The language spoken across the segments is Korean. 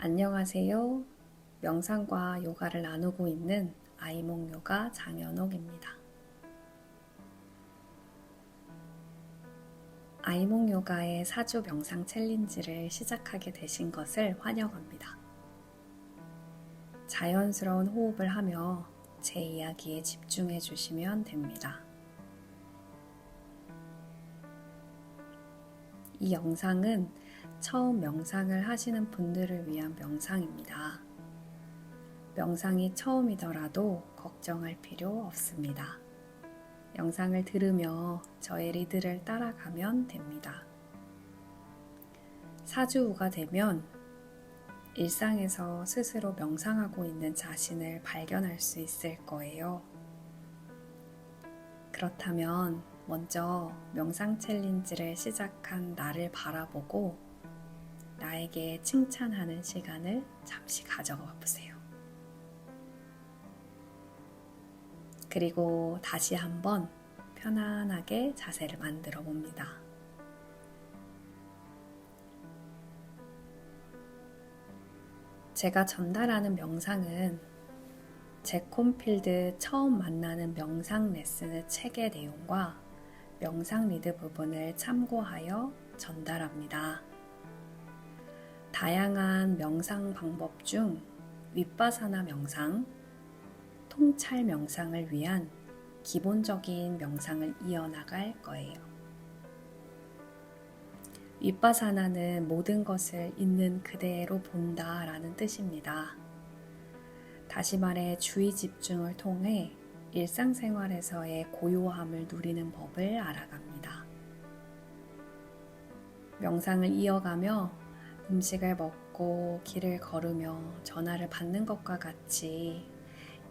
안녕하세요. 명상과 요가를 나누고 있는 아이몽 요가 장연옥입니다. 아이몽 요가의 4주 명상 챌린지를 시작하게 되신 것을 환영합니다. 자연스러운 호흡을 하며 제 이야기에 집중해 주시면 됩니다. 이 영상은 처음 명상을 하시는 분들을 위한 명상입니다. 명상이 처음이더라도 걱정할 필요 없습니다. 영상을 들으며 저의 리드를 따라가면 됩니다. 4주 후가 되면 일상에서 스스로 명상하고 있는 자신을 발견할 수 있을 거예요. 그렇다면 먼저 명상 챌린지를 시작한 나를 바라보고 나에게 칭찬하는 시간을 잠시 가져가 보세요. 그리고 다시 한번 편안하게 자세를 만들어 봅니다. 제가 전달하는 명상은 잭 콘필드 처음 만나는 명상 레슨의 책의 내용과 명상 리드 부분을 참고하여 전달합니다. 다양한 명상 방법 중 윗바사나 명상, 통찰 명상을 위한 기본적인 명상을 이어나갈 거예요. 윗바사나는 모든 것을 있는 그대로 본다 라는 뜻입니다. 다시 말해 주의 집중을 통해 일상생활에서의 고요함을 누리는 법을 알아갑니다. 명상을 이어가며 음식을 먹고 길을 걸으며 전화를 받는 것과 같이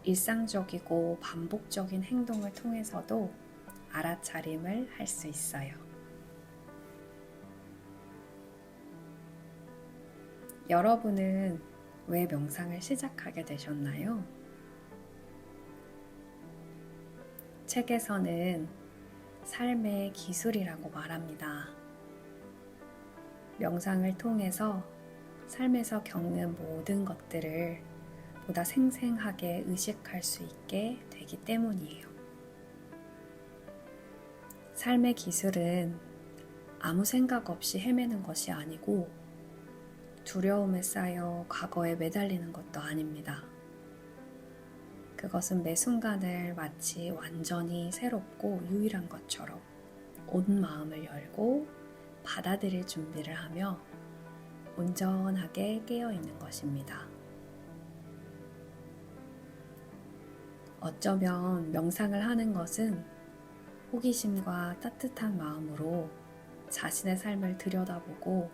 일상적이고 반복적인 행동을 통해서도 알아차림을 할 수 있어요. 여러분은 왜 명상을 시작하게 되셨나요? 책에서는 삶의 기술이라고 말합니다. 명상을 통해서 삶에서 겪는 모든 것들을 보다 생생하게 의식할 수 있게 되기 때문이에요. 삶의 기술은 아무 생각 없이 헤매는 것이 아니고 두려움에 쌓여 과거에 매달리는 것도 아닙니다. 그것은 매 순간을 마치 완전히 새롭고 유일한 것처럼 온 마음을 열고 받아들일 준비를 하며 온전하게 깨어 있는 것입니다. 어쩌면 명상을 하는 것은 호기심과 따뜻한 마음으로 자신의 삶을 들여다보고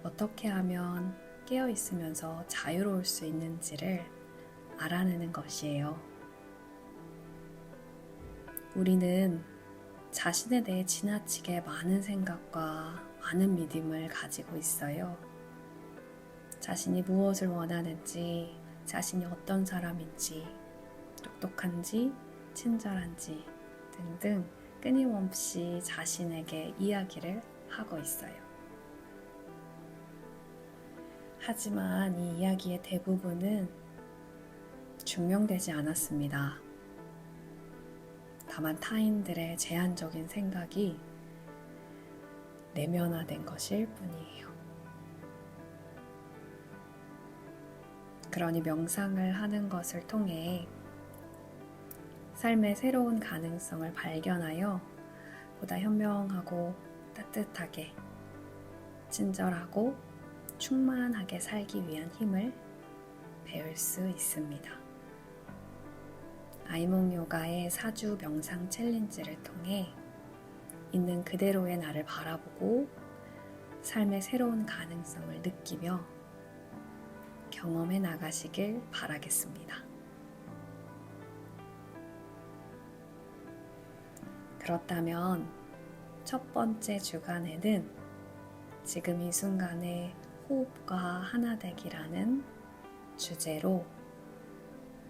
어떻게 하면 깨어 있으면서 자유로울 수 있는지를 알아내는 것이에요. 우리는 자신에 대해 지나치게 많은 생각과 많은 믿음을 가지고 있어요. 자신이 무엇을 원하는지, 자신이 어떤 사람인지, 똑똑한지, 친절한지 등등 끊임없이 자신에게 이야기를 하고 있어요. 하지만 이 이야기의 대부분은 증명되지 않았습니다. 다만 타인들의 제한적인 생각이 내면화된 것일 뿐이에요. 그러니 명상을 하는 것을 통해 삶의 새로운 가능성을 발견하여 보다 현명하고 따뜻하게, 친절하고 충만하게 살기 위한 힘을 배울 수 있습니다. 아이몽 요가의 4주 명상 챌린지를 통해 있는 그대로의 나를 바라보고 삶의 새로운 가능성을 느끼며 경험해 나가시길 바라겠습니다. 그렇다면 첫 번째 주간에는 지금 이 순간의 호흡과 하나 되기라는 주제로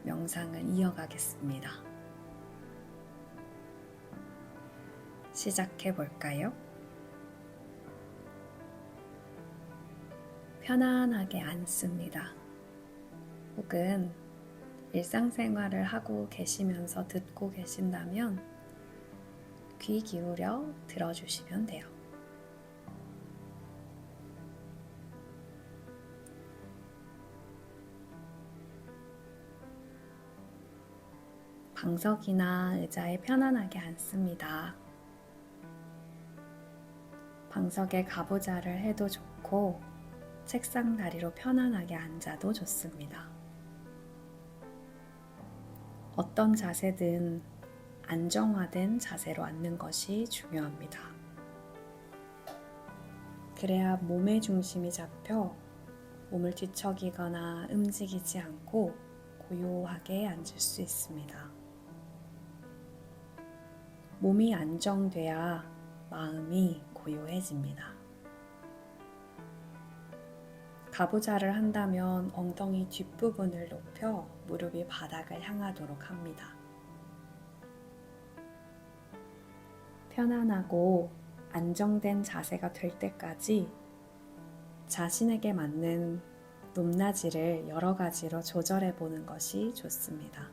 명상을 이어가겠습니다. 시작해 볼까요? 편안하게 앉습니다. 혹은 일상생활을 하고 계시면서 듣고 계신다면 귀 기울여 들어주시면 돼요. 방석이나 의자에 편안하게 앉습니다. 방석에 가부좌를 해도 좋고 책상 다리로 편안하게 앉아도 좋습니다. 어떤 자세든 안정화된 자세로 앉는 것이 중요합니다. 그래야 몸의 중심이 잡혀 몸을 뒤척이거나 움직이지 않고 고요하게 앉을 수 있습니다. 몸이 안정돼야 마음이 고요해집니다. 가부좌를 한다면 엉덩이 뒷부분을 높여 무릎이 바닥을 향하도록 합니다. 편안하고 안정된 자세가 될 때까지 자신에게 맞는 높낮이를 여러 가지로 조절해 보는 것이 좋습니다.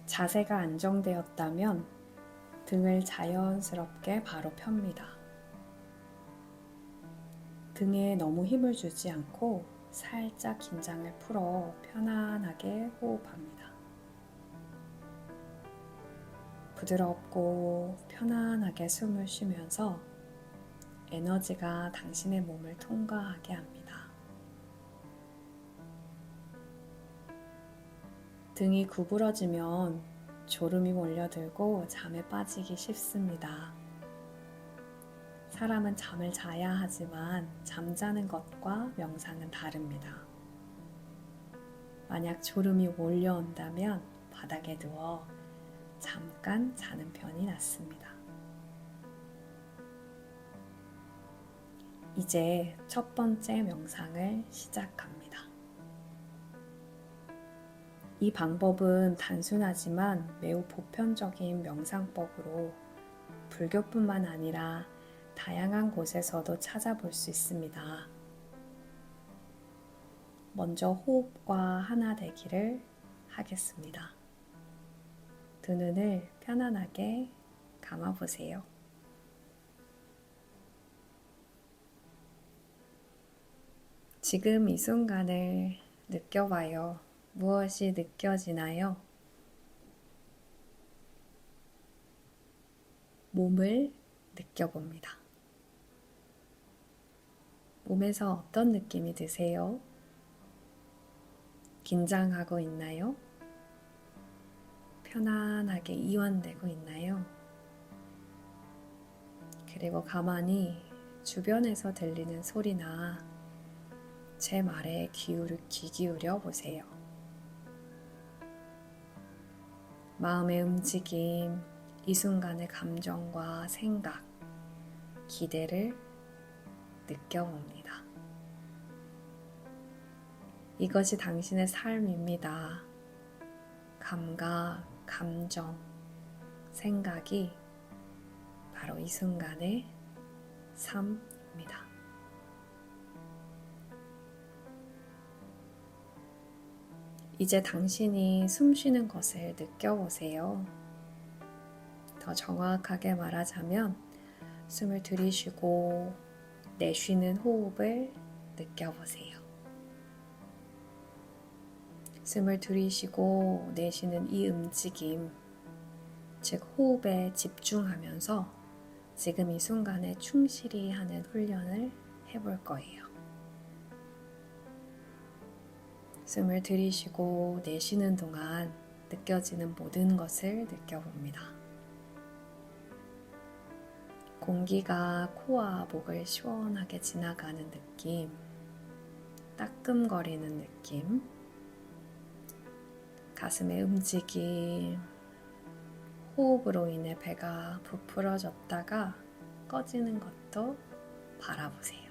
자세가 안정되었다면 등을 자연스럽게 바로 펴니다. 등에 너무 힘을 주지 않고 살짝 긴장을 풀어 편안하게 호흡합니다. 부드럽고 편안하게 숨을 쉬면서 에너지가 당신의 몸을 통과하게 합니다. 등이 구부러지면 졸음이 몰려들고 잠에 빠지기 쉽습니다. 사람은 잠을 자야 하지만 잠자는 것과 명상은 다릅니다. 만약 졸음이 몰려온다면 바닥에 누워 잠깐 자는 편이 낫습니다. 이제 첫 번째 명상을 시작합니다. 이 방법은 단순하지만 매우 보편적인 명상법으로 불교뿐만 아니라 다양한 곳에서도 찾아볼 수 있습니다. 먼저 호흡과 하나 되기를 하겠습니다. 두 눈을 편안하게 감아보세요. 지금 이 순간을 느껴봐요. 무엇이 느껴지나요? 몸을 느껴봅니다. 몸에서 어떤 느낌이 드세요? 긴장하고 있나요? 편안하게 이완되고 있나요? 그리고 가만히 주변에서 들리는 소리나 제 말에 귀 기울여 보세요. 마음의 움직임, 이 순간의 감정과 생각, 기대를 느껴봅니다. 이것이 당신의 삶입니다. 감각, 감정, 생각이 바로 이 순간의 삶입니다. 이제 당신이 숨 쉬는 것을 느껴보세요. 더 정확하게 말하자면 숨을 들이쉬고 내쉬는 호흡을 느껴보세요. 숨을 들이쉬고 내쉬는 이 움직임, 즉 호흡에 집중하면서 지금 이 순간에 충실히 하는 훈련을 해볼 거예요. 숨을 들이쉬고 내쉬는 동안 느껴지는 모든 것을 느껴봅니다. 공기가 코와 목을 시원하게 지나가는 느낌, 따끔거리는 느낌, 가슴의 움직임, 호흡으로 인해 배가 부풀어졌다가 꺼지는 것도 바라보세요.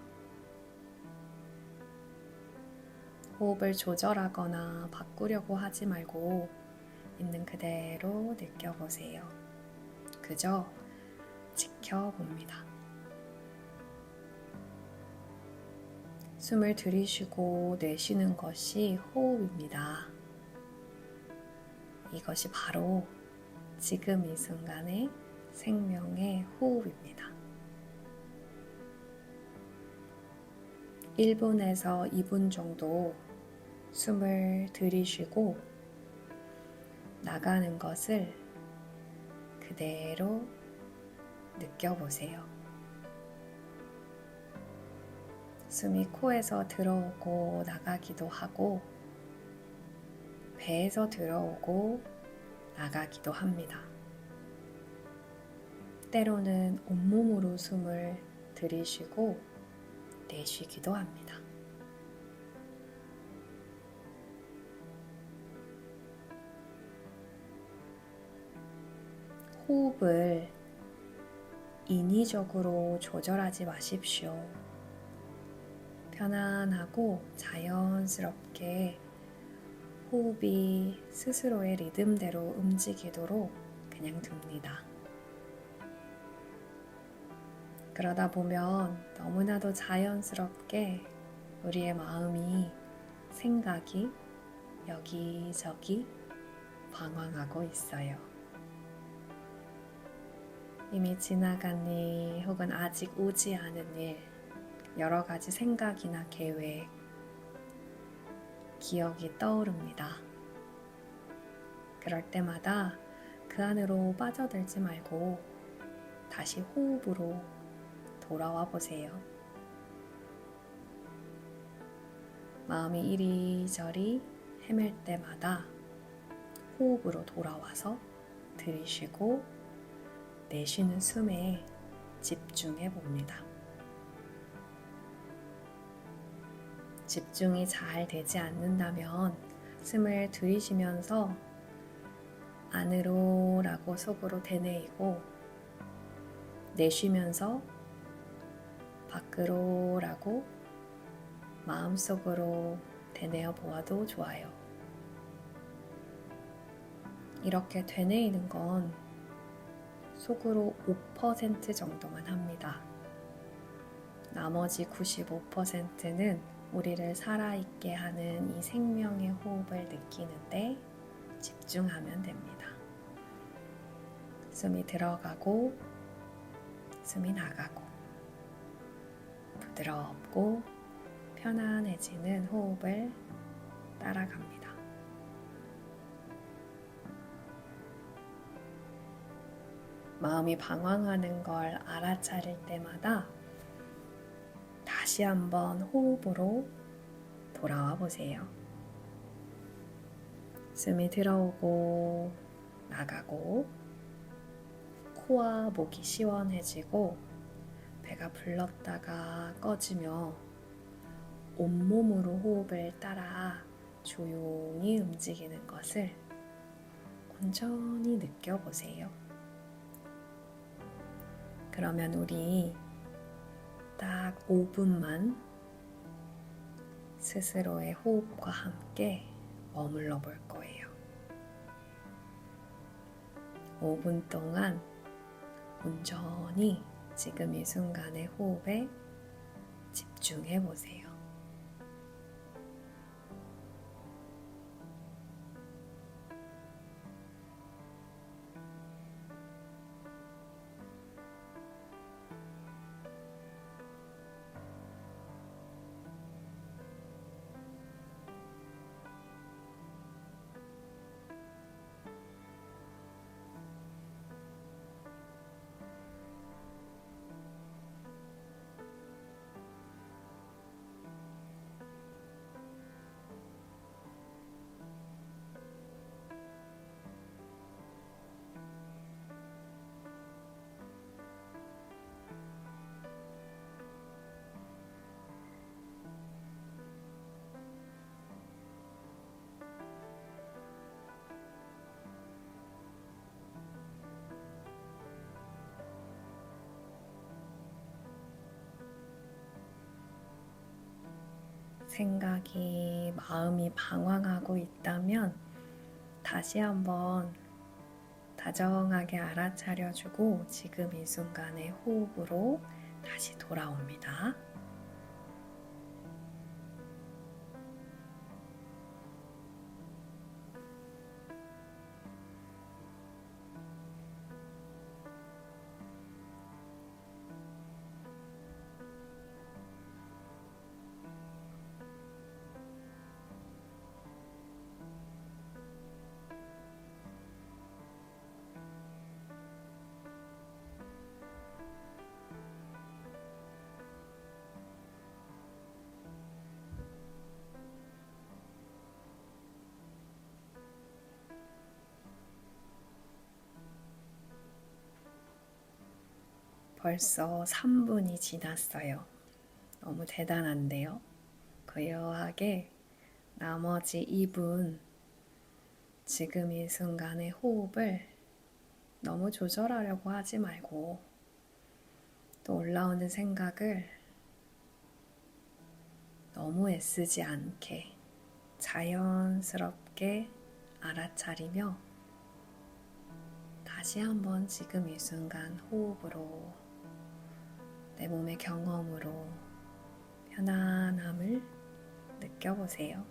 호흡을 조절하거나 바꾸려고 하지 말고 있는 그대로 느껴보세요. 그저 지켜봅니다. 숨을 들이쉬고 내쉬는 것이 호흡입니다. 이것이 바로 지금 이 순간의 생명의 호흡입니다. 1분에서 2분 정도 숨을 들이쉬고 나가는 것을 그대로 느껴보세요. 숨이 코에서 들어오고 나가기도 하고 배에서 들어오고 나가기도 합니다. 때로는 온몸으로 숨을 들이쉬고 내쉬기도 합니다. 호흡을 인위적으로 조절하지 마십시오. 편안하고 자연스럽게 호흡이 스스로의 리듬대로 움직이도록 그냥 둡니다. 그러다 보면 너무나도 자연스럽게 우리의 마음이 생각이 여기저기 방황하고 있어요. 이미 지나간 일 혹은 아직 오지 않은 일, 여러 가지 생각이나 계획, 기억이 떠오릅니다. 그럴 때마다 그 안으로 빠져들지 말고 다시 호흡으로 돌아와 보세요. 마음이 이리저리 헤맬 때마다 호흡으로 돌아와서 들이쉬고 내쉬는 숨에 집중해 봅니다. 집중이 잘 되지 않는다면 숨을 들이쉬면서 안으로 라고 속으로 되뇌이고 내쉬면서 밖으로 라고 마음속으로 되뇌어 보아도 좋아요. 이렇게 되뇌이는 건 속으로 5% 정도만 합니다. 나머지 95%는 우리를 살아있게 하는 이 생명의 호흡을 느끼는데 집중하면 됩니다. 숨이 들어가고 숨이 나가고 부드럽고 편안해지는 호흡을 따라갑니다. 마음이 방황하는 걸 알아차릴 때마다 다시 한번 호흡으로 돌아와 보세요. 숨이 들어오고 나가고 코와 목이 시원해지고 배가 불렀다가 꺼지며 온몸으로 호흡을 따라 조용히 움직이는 것을 온전히 느껴보세요. 그러면 우리 딱 5분만 스스로의 호흡과 함께 머물러 볼 거예요. 5분 동안 온전히 지금 이 순간의 호흡에 집중해 보세요. 생각이, 마음이 방황하고 있다면 다시 한번 다정하게 알아차려주고 지금 이 순간의 호흡으로 다시 돌아옵니다. 벌써 3분이 지났어요. 너무 대단한데요? 고요하게 나머지 2분 지금 이 순간의 호흡을 너무 조절하려고 하지 말고 또 올라오는 생각을 너무 애쓰지 않게 자연스럽게 알아차리며 다시 한번 지금 이 순간 호흡으로 내 몸의 경험으로 편안함을 느껴보세요.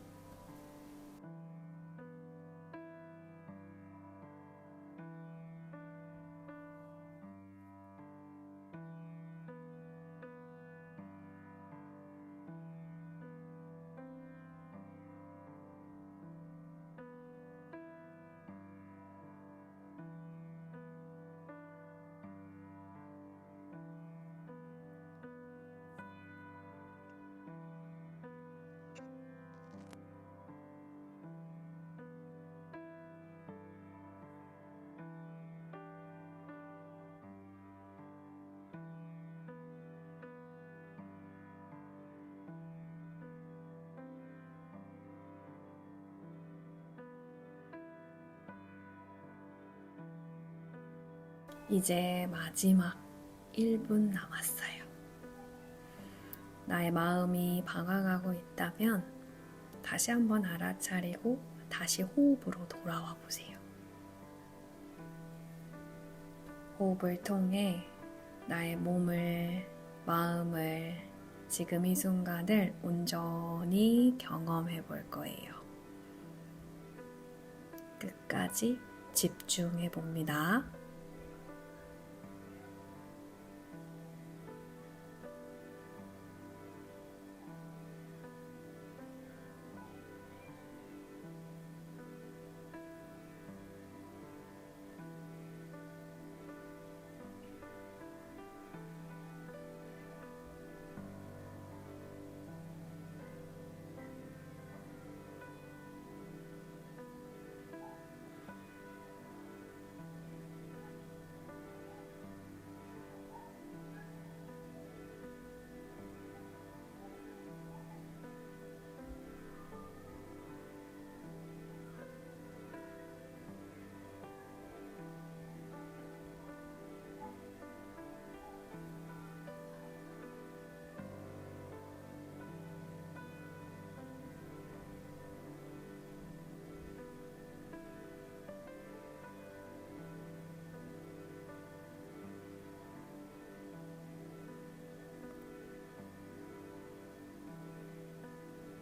이제 마지막 1분 남았어요. 나의 마음이 방황하고 있다면 다시 한번 알아차리고 다시 호흡으로 돌아와 보세요. 호흡을 통해 나의 몸을, 마음을, 지금 이 순간을 온전히 경험해 볼 거예요. 끝까지 집중해 봅니다.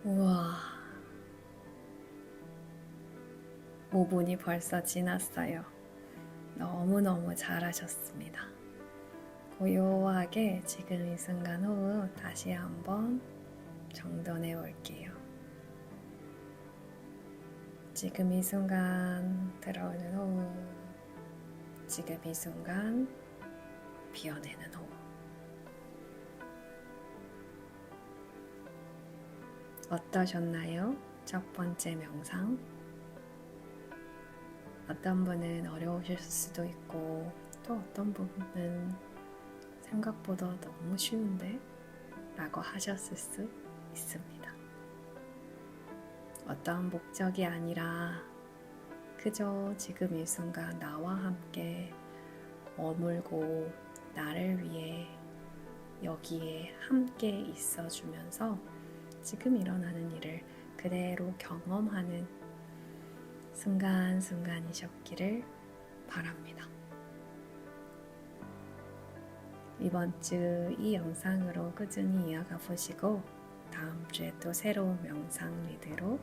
우와, 5분이 벌써 지났어요. 너무너무 잘하셨습니다. 고요하게 지금 이 순간 호흡 다시 한번 정돈해 볼게요. 지금 이 순간 들어오는 호흡, 지금 이 순간 비워내는 호흡. 어떠셨나요? 첫 번째 명상. 어떤 분은 어려우실 수도 있고 또 어떤 분은 생각보다 너무 쉬운데? 라고 하셨을 수 있습니다. 어떠한 목적이 아니라 그저 지금 이 순간 나와 함께 머물고 나를 위해 여기에 함께 있어주면서 지금 일어나는 일을 그대로 경험하는 순간순간이셨기를 바랍니다. 이번 주 이 영상으로 꾸준히 이어가 보시고 다음 주에 또 새로운 명상 리드로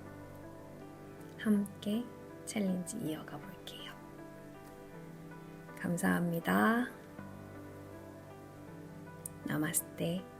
함께 챌린지 이어가 볼게요. 감사합니다. 나마스테.